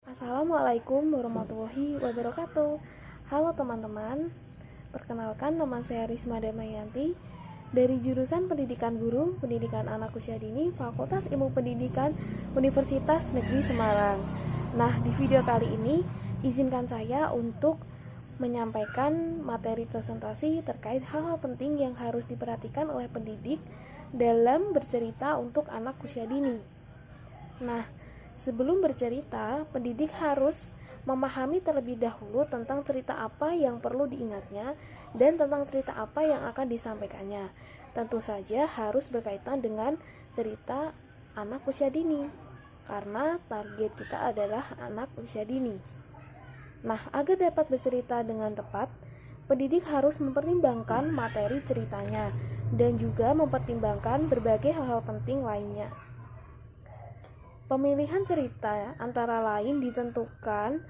Assalamualaikum warahmatullahi wabarakatuh. Halo teman-teman, perkenalkan nama saya Risma Damayanti dari jurusan Pendidikan Guru, Pendidikan Anak Usia Dini, Fakultas Ilmu Pendidikan, Universitas Negeri Semarang. Nah, di video kali ini izinkan saya untuk menyampaikan materi presentasi terkait hal-hal penting yang harus diperhatikan oleh pendidik dalam bercerita untuk anak usia dini. Nah, sebelum bercerita, pendidik harus memahami terlebih dahulu tentang cerita apa yang perlu diingatnya dan tentang cerita apa yang akan disampaikannya. Tentu saja harus berkaitan dengan cerita anak usia dini, karena target kita adalah anak usia dini. Nah, agar dapat bercerita dengan tepat, pendidik harus mempertimbangkan materi ceritanya dan juga mempertimbangkan berbagai hal-hal penting lainnya. Pemilihan cerita antara lain ditentukan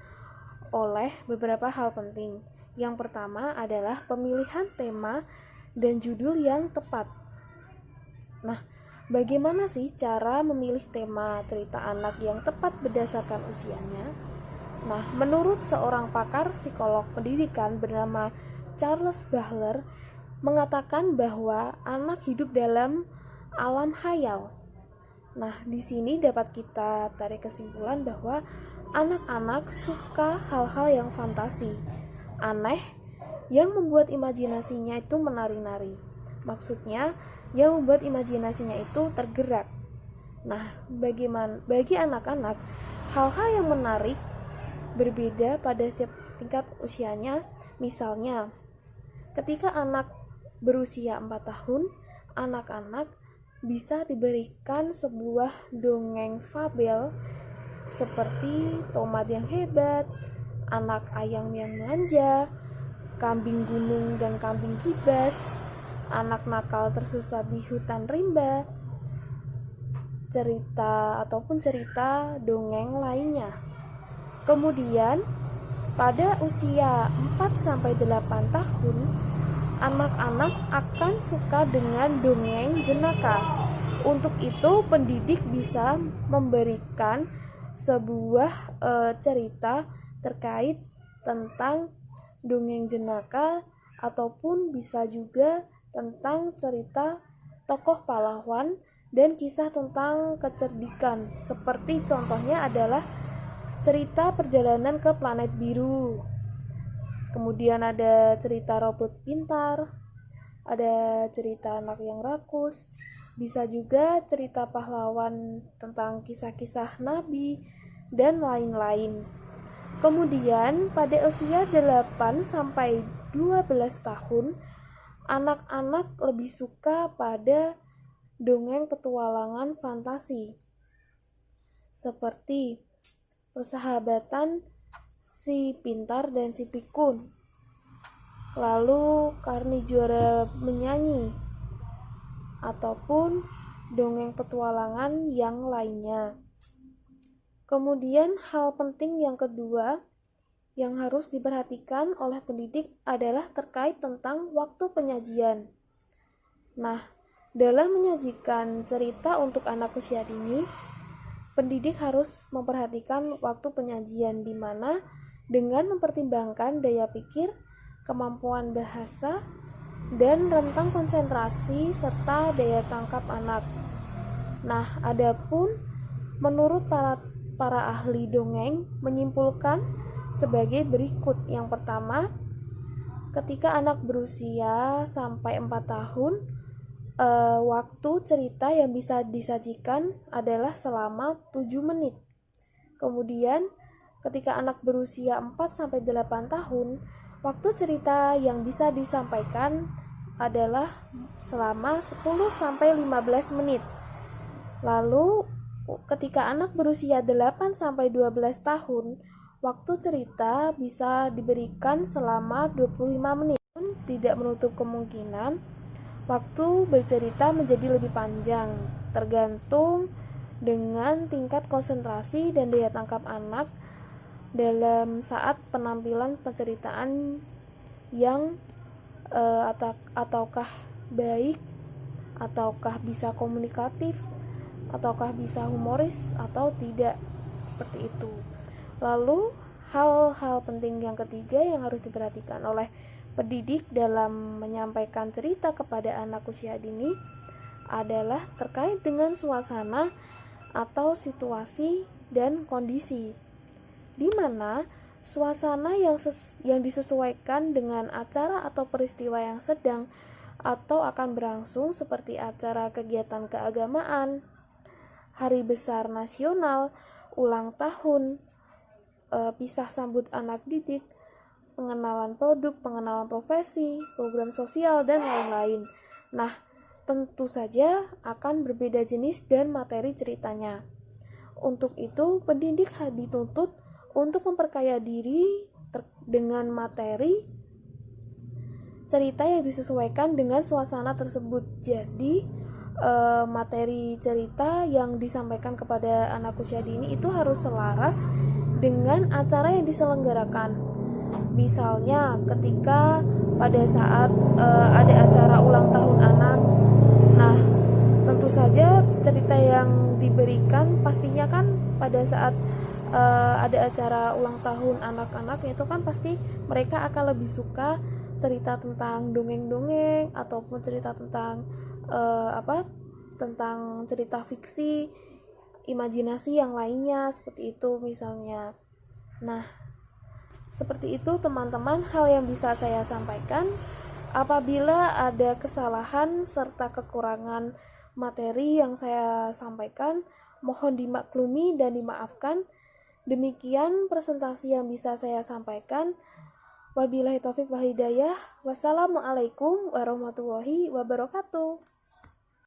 oleh beberapa hal penting. Yang pertama adalah pemilihan tema dan judul yang tepat. Nah, bagaimana sih cara memilih tema cerita anak yang tepat berdasarkan usianya? Nah, menurut seorang pakar psikolog pendidikan bernama Charles Bahler mengatakan bahwa anak hidup dalam alam khayal. Nah, di sini dapat kita tarik kesimpulan bahwa anak-anak suka hal-hal yang fantasi, aneh, yang membuat imajinasinya itu menari-nari. Maksudnya, yang membuat imajinasinya itu tergerak. Nah, bagi anak-anak, hal-hal yang menarik berbeda pada setiap tingkat usianya. Misalnya, ketika anak berusia 4 tahun, anak-anak bisa diberikan sebuah dongeng fabel seperti tomat yang hebat, anak ayam yang manja, kambing gunung dan kambing kibas, anak nakal tersesat di hutan rimba, cerita dongeng lainnya. Kemudian pada usia 4-8 tahun, anak-anak akan suka dengan dongeng jenaka. Untuk itu, pendidik bisa memberikan sebuah cerita terkait tentang dongeng jenaka, ataupun bisa juga tentang cerita tokoh pahlawan dan kisah tentang kecerdikan. Seperti contohnya adalah cerita perjalanan ke planet biru. Kemudian ada cerita robot pintar, ada cerita anak yang rakus, bisa juga cerita pahlawan tentang kisah-kisah nabi, dan lain-lain. Kemudian pada usia 8-12 tahun, anak-anak lebih suka pada dongeng petualangan fantasi, seperti persahabatan si pintar dan si pikun, lalu Karni juara menyanyi, ataupun dongeng petualangan yang lainnya. Kemudian hal penting yang kedua yang harus diperhatikan oleh pendidik adalah terkait tentang waktu penyajian. Nah, dalam menyajikan cerita untuk anak usia dini, pendidik harus memperhatikan waktu penyajian, di mana dengan mempertimbangkan daya pikir, kemampuan bahasa, dan rentang konsentrasi serta daya tangkap anak. Nah, adapun menurut para ahli dongeng menyimpulkan sebagai berikut. Yang pertama, ketika anak berusia sampai 4 tahun, waktu cerita yang bisa disajikan adalah selama 7 menit. Kemudian ketika anak berusia 4-8 tahun, waktu cerita yang bisa disampaikan adalah selama 10-15 menit. Lalu ketika anak berusia 8-12 tahun, waktu cerita bisa diberikan selama 25 menit. Tidak menutup kemungkinan waktu bercerita menjadi lebih panjang, tergantung dengan tingkat konsentrasi dan daya tangkap anak dalam saat penampilan penceritaan yang ataukah baik, ataukah bisa komunikatif, ataukah bisa humoris atau tidak, seperti itu. Lalu, hal-hal penting yang ketiga yang harus diperhatikan oleh pendidik dalam menyampaikan cerita kepada anak usia dini adalah terkait dengan suasana atau situasi dan kondisi, di mana suasana yang disesuaikan dengan acara atau peristiwa yang sedang atau akan berlangsung, seperti acara kegiatan keagamaan, hari besar nasional, ulang tahun, pisah sambut anak didik, pengenalan produk, pengenalan profesi, program sosial, dan lain-lain. Nah, tentu saja akan berbeda jenis dan materi ceritanya. Untuk itu, pendidik dituntut untuk memperkaya diri dengan materi cerita yang disesuaikan dengan suasana tersebut. Jadi, materi cerita yang disampaikan kepada anak usia dini itu harus selaras dengan acara yang diselenggarakan. Misalnya, ketika pada saat ada acara ulang tahun anak, nah tentu saja cerita yang diberikan pastinya kan pada saat ada acara ulang tahun anak-anak itu kan pasti mereka akan lebih suka cerita tentang dongeng-dongeng ataupun cerita tentang tentang cerita fiksi, imajinasi yang lainnya seperti itu misalnya. Nah, seperti itu teman-teman hal yang bisa saya sampaikan. Apabila ada kesalahan serta kekurangan materi yang saya sampaikan, mohon dimaklumi dan dimaafkan. Demikian presentasi yang bisa saya sampaikan. Wabillahi taufik wal hidayah. Wassalamualaikum warahmatullahi wabarakatuh.